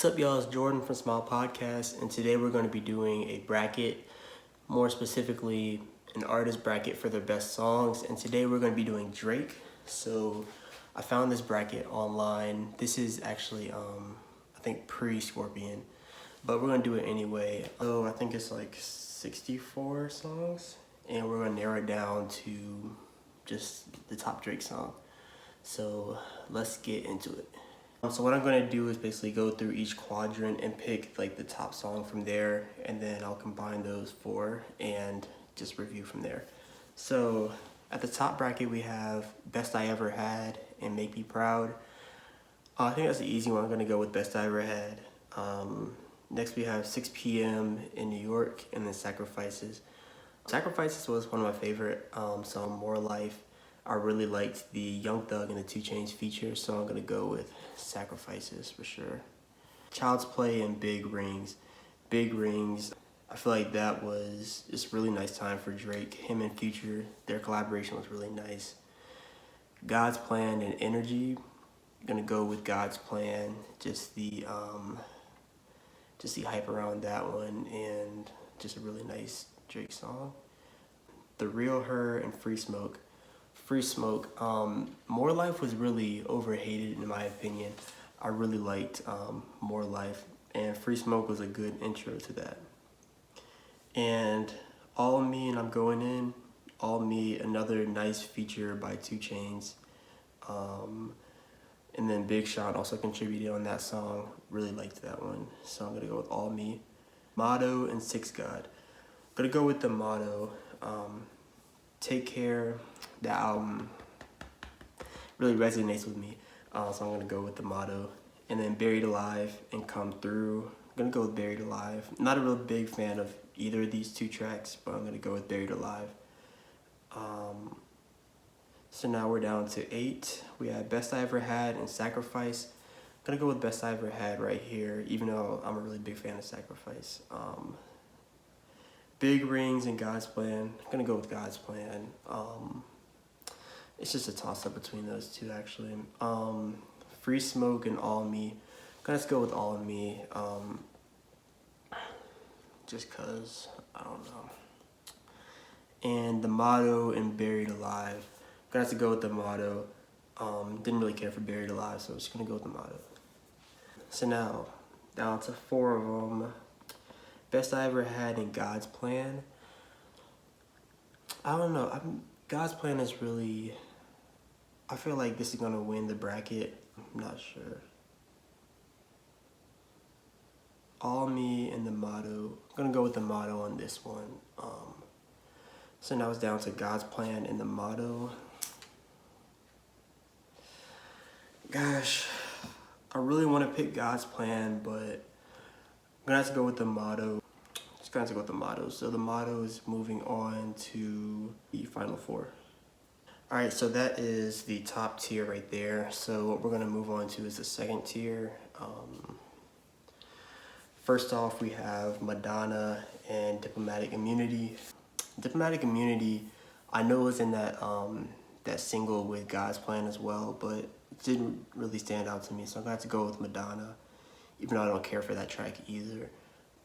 What's up, y'all? It's Jordan from Smile Podcast, and today we're going to be doing a bracket, more specifically an artist bracket for their best songs. And today we're going to be doing Drake. So I found this bracket online. This is actually, I think pre-Scorpion, but we're going to do it anyway. So I think it's like 64 songs, and we're going to narrow it down to just the top Drake song. So let's get into it. So what I'm going to do is basically go through each quadrant and pick like the top song from there, and then I'll combine those four and just review from there. So at the top bracket we have Best I Ever Had and Make Me Proud. I think that's the easy one. I'm going to go with Best I Ever Had. Next we have 6 p.m. in New York, and then Sacrifices. Sacrifices was one of my favorite songs, More Life. I really liked the Young Thug and the 2 Chainz feature, so I'm gonna go with Sacrifices for sure. Child's Play and Big Rings. Big Rings, I feel like that was just really nice time for Drake. Him and Future, their collaboration was really nice. God's Plan and Energy, I'm gonna go with God's Plan. Just the hype around that one, and just a really nice Drake song. The Real Her and Free Smoke. Free Smoke, More Life was really overhated in my opinion. I really liked More Life, and Free Smoke was a good intro to that. And All Me and I'm Going In. All Me, another nice feature by 2 Chainz. And then Big Sean also contributed on that song. Really liked that one, so I'm gonna go with All Me. Motto and 6 God. Gonna go with the Motto. Take Care, the album really resonates with me, so I'm gonna go with the Motto. And then Buried Alive and Come Through. I'm gonna go with Buried Alive. Not a real big fan of either of these 2 tracks, but I'm gonna go with Buried Alive. So now we're down to 8. We have Best I Ever Had and Sacrifice. I'm gonna go with Best I Ever Had right here, even though I'm a really big fan of Sacrifice. Big Rings and God's Plan. I'm gonna go with God's Plan. It's just a toss-up between those two, actually. Free Smoke and All Me. I'm gonna go with All Me. Just cause, I don't know. And the Motto and Buried Alive. I'm gonna have to go with the Motto. Didn't really care for Buried Alive, so I'm just gonna go with the Motto. So now, down to 4 of them. Best I Ever Had and God's Plan. I don't know. God's Plan is really... I feel like this is going to win the bracket. I'm not sure. All Me and the Motto. I'm going to go with the Motto on this one. So now it's down to God's Plan and the Motto. Gosh, I really want to pick God's Plan, but I'm going to have to go with the Motto. Just going to go with the Motto. So the Motto is moving on to the final 4. Alright, so that is the top tier right there. So what we're going to move on to is the second tier. First off, we have Madonna and Diplomatic Immunity. Diplomatic Immunity, I know was in that that single with God's Plan as well, but it didn't really stand out to me, so I'm going to have to go with Madonna, even though I don't care for that track either.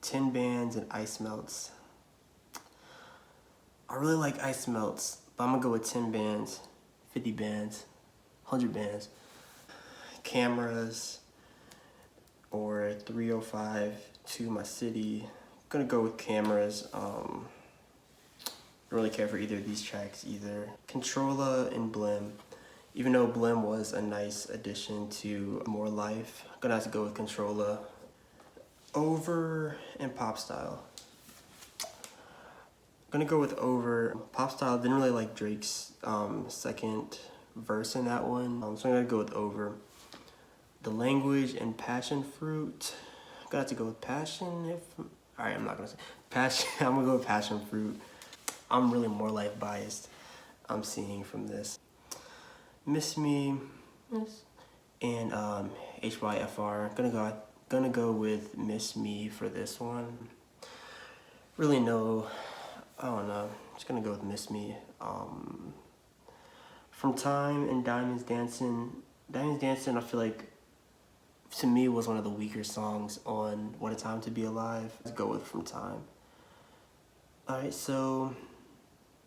10 Bands and Ice Melts. I really like Ice Melts, but I'm gonna go with 10 bands, 50 bands, 100 bands. Cameras or 305 to My City. I'm gonna go with Cameras. Don't really care for either of these tracks either. Controlla and Blim. Even though Blim was a nice addition to More Life, I'm gonna have to go with Controlla. Over and Pop Style. I'm gonna go with Over. Pop Style, didn't really like Drake's second verse in that one, so I'm gonna go with Over. The Language and Passion Fruit. I'm gonna have to go with Passion. Alright, I'm not gonna say Passion. I'm gonna go with Passion Fruit. I'm really More Life biased, I'm seeing from this. Miss Me and HYFR. Gonna go with Miss Me for this one. Really no, I don't know. Just gonna go with Miss Me. From Time and Diamonds Dancing. I feel like to me was one of the weaker songs on What a Time to Be Alive. Let's go with From Time. Alright, so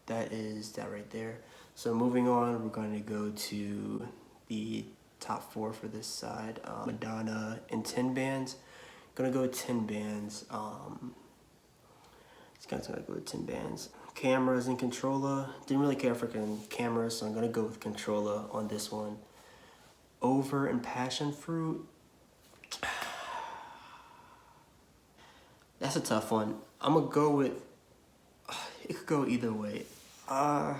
that is that right there. So moving on, we're going to go to the top 4 for this side. Madonna and 10 bands. Gonna go with 10 bands. It's gonna go with 10 bands. Cameras and Controller. Didn't really care for cameras, so I'm gonna go with Controller on this one. Over and Passion Fruit. That's a tough one. I'm gonna go with, it could go either way. I'll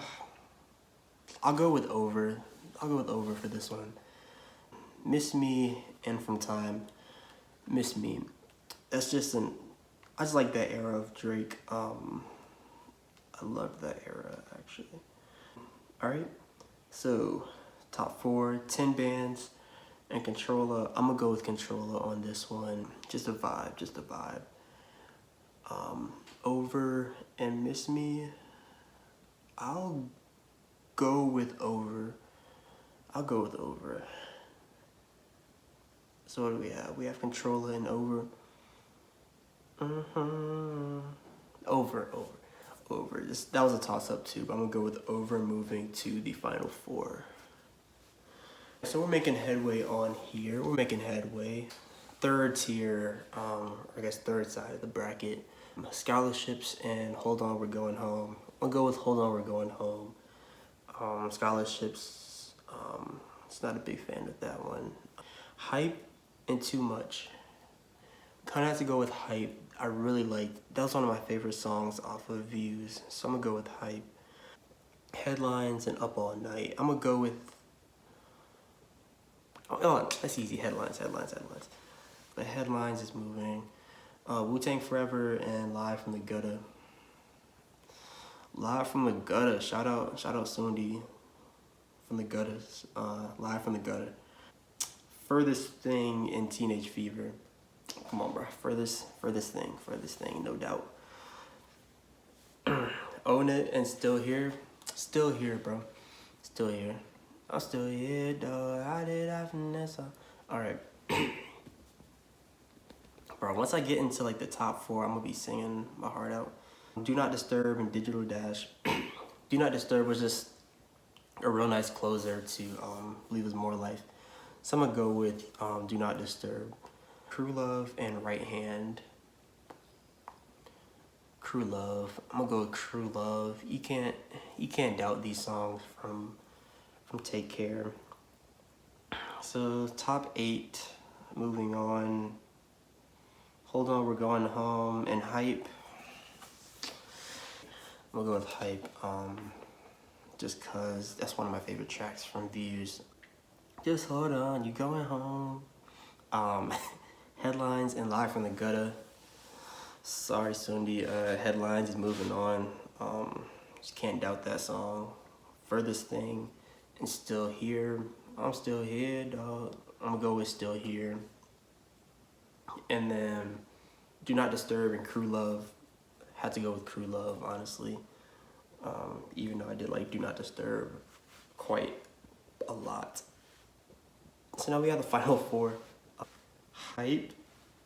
go with Over. I'll go with Over for this one. Miss Me and From Time. Miss Me. That's just I just like that era of Drake. I love that era, actually. Alright, so top 4, 10 bands, and Controller. I'm gonna go with Controller on this one. Just a vibe, just a vibe. Over and Miss Me. I'll go with Over. I'll go with Over. So what do we have? We have Controller and Over. Over. That was a toss-up too, but I'm gonna go with Over, moving to the final 4. So we're making headway on here. We're making headway. Third tier, I guess third side of the bracket. Scholarships and Hold On We're Going Home. I'll go with Hold On We're Going Home. Scholarships, it's not a big fan of that one. Hype and Too Much. Kind of have to go with Hype. I really liked, that was one of my favorite songs off of Views, so I'm gonna go with Hype. Headlines and Up All Night. I'm gonna go with, oh, that's easy, Headlines. But Headlines is moving. Wu-Tang Forever and Live from the Gutter. Live from the Gutter, shout out Sundi from the Gutters, Live from the Gutter. Furthest Thing in Teenage Fever. Come on, bro. Furthest thing, no doubt. Own It and Still Here. Still here, bro. Still here. I'm still here, dog. I did I finesse. Alright. Bro, once I get into like the top 4, I'm gonna be singing my heart out. Do Not Disturb and Digital Dash. Do Not Disturb was just a real nice closer to Believe Is More Life. So I'm gonna go with Do Not Disturb. Crew Love and Right Hand. Crew Love. I'm gonna go with Crew Love. You can't doubt these songs from Take Care. So top 8. Moving on. Hold On We're Going Home and Hype. I'm gonna go with Hype. Just cause that's one of my favorite tracks from Views. Just hold on, you going home. Headlines and Live from the Gutter. Sorry, Sundi. Headlines is moving on. Just can't doubt that song. Furthest Thing and Still Here. I'm still here, dog. I'm gonna go with Still Here. And then Do Not Disturb and Crew Love. Had to go with Crew Love, honestly. Even though I did like Do Not Disturb quite a lot. So now we have the final 4. Hype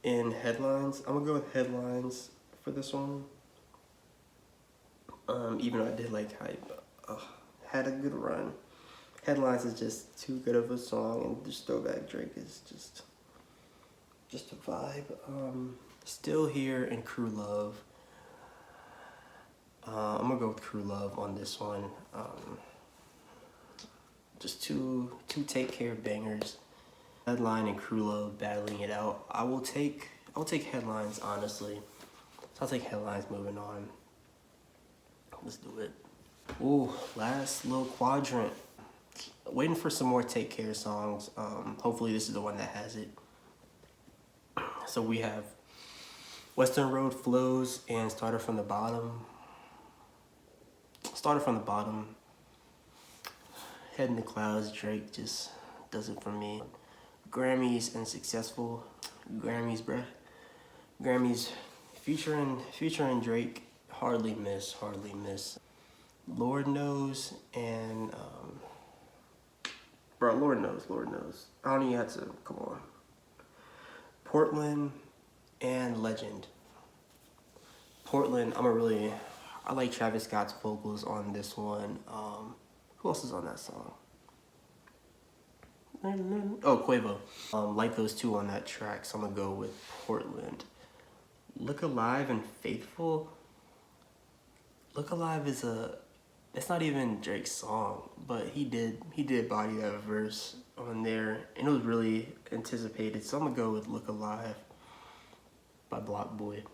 and Headlines. I'm gonna go with Headlines for this one. Even though I did like Hype, had a good run. Headlines is just too good of a song, and just Throwback Drake is just a vibe. Still Here and Crew Love. I'm gonna go with Crew Love on this one. Just two Take Care bangers. Headline and Crew Love battling it out. I'll take Headlines, honestly. So I'll take Headlines moving on. Let's do it. Ooh, last little quadrant. Waiting for some more Take Care songs. Hopefully this is the one that has it. So we have Western Road Flows and Started From the Bottom. Started From the Bottom. Head in the Clouds, Drake just does it for me. Grammys and Successful. Grammys, bruh. Grammys featuring Drake. Hardly Miss. Lord Knows and bro, Lord Knows. I don't even have to, come on. Portland and Legend. Portland, I like Travis Scott's vocals on this one. Who else is on that song? Oh, Quavo. Like those two on that track, so I'm gonna go with Portland. Look Alive and Faithful. Look Alive it's not even Drake's song, but he did body that verse on there, and it was really anticipated, so I'm gonna go with Look Alive by Block Boy.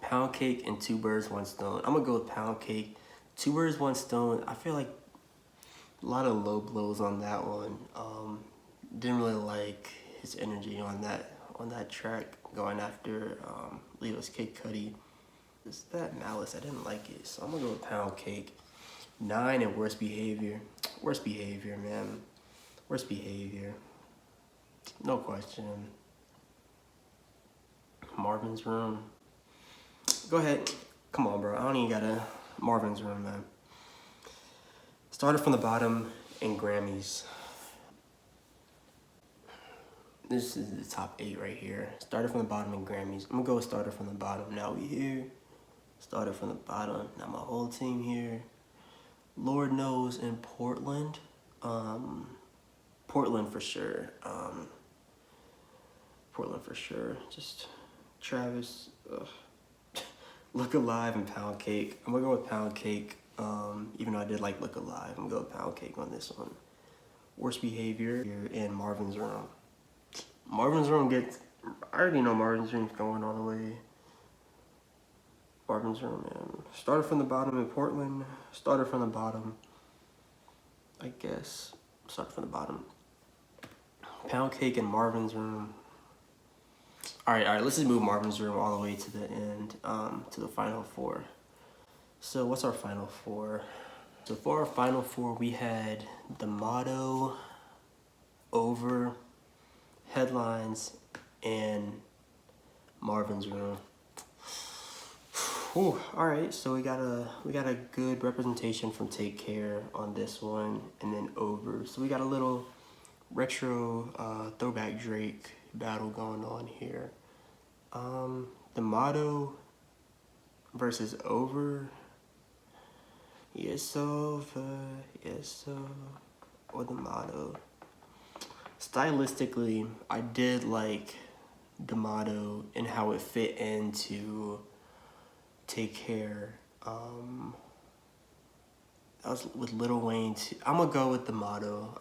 Pound Cake and Two Birds, One Stone. I'm gonna go with Pound Cake. Two Birds, One Stone, I feel like a lot of low blows on that one. Didn't really like his energy on that track, going after Leo's Kid Cudi. It's that Malice, I didn't like it, so I'm gonna go with Pound Cake. 9 and Worst Behavior. Worst Behavior, man. Worst Behavior. No question. Marvin's Room. Go ahead. Come on, bro. I don't even gotta. Marvin's Room, man. Started from the bottom in Grammys. This is the top 8 right here. Started from the bottom in Grammys. I'm gonna go with Started from the Bottom. Now we here. Started from the bottom. Now my whole team here. Lord Knows in Portland. Portland for sure. Portland for sure. Just Travis. Look Alive and Pound Cake. I'm gonna go with Pound Cake. Even though I did like Look Alive, I'm gonna go with Pound Cake on this one. Worst Behavior in Marvin's Room. Marvin's Room I already know Marvin's Room's going all the way. Marvin's Room, man. Started from the bottom in Portland. Started from the bottom. I guess. Started from the bottom. Pound Cake and Marvin's Room. All right. Let's just move Marvin's Room all the way to the end, to the final 4. So what's our final 4? So for our final 4, we had The Motto, Over, Headlines, and Marvin's Room. Whew, all right, so we got a good representation from Take Care on this one, and then Over. So we got a little retro throwback Drake battle going on here. The Motto versus Over. Yes, over, yes, or The Motto. Stylistically, I did like The Motto and how it fit into Take Care. That was with Lil Wayne too. I'm gonna go with The Motto.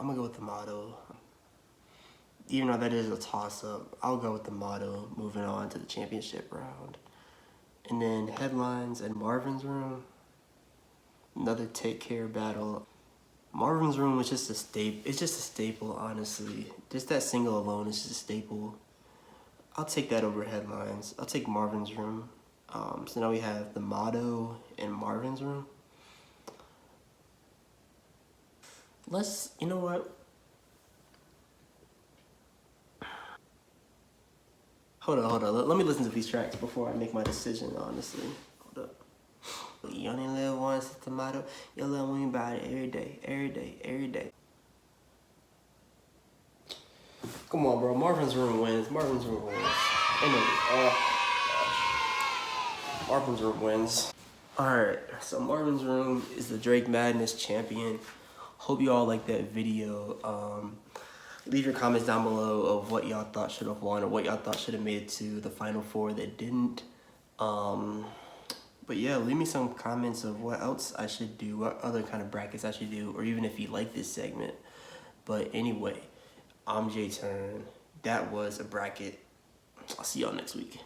Even though that is a toss-up, I'll go with The Motto, moving on to the championship round. And then Headlines and Marvin's Room. Another Take Care battle. Marvin's Room was just a staple. It's just a staple, honestly. Just that single alone is just a staple. I'll take that over Headlines. I'll take Marvin's Room. So now we have The Motto and Marvin's Room. You know what? Hold on. Let me listen to these tracks before I make my decision, honestly. Hold up. You only live once, it's the motto. You love when you buy it every day. Come on, bro. Marvin's Room wins. Marvin's Room wins. Alright, so Marvin's Room is the Drake Madness champion. Hope you all liked that video. Leave your comments down below of what y'all thought should have won or what y'all thought should have made it to the final 4 that didn't. But yeah, leave me some comments of what else I should do, what other kind of brackets I should do, or even if you like this segment. But anyway, I'm J Turn. That was a bracket. I'll see y'all next week.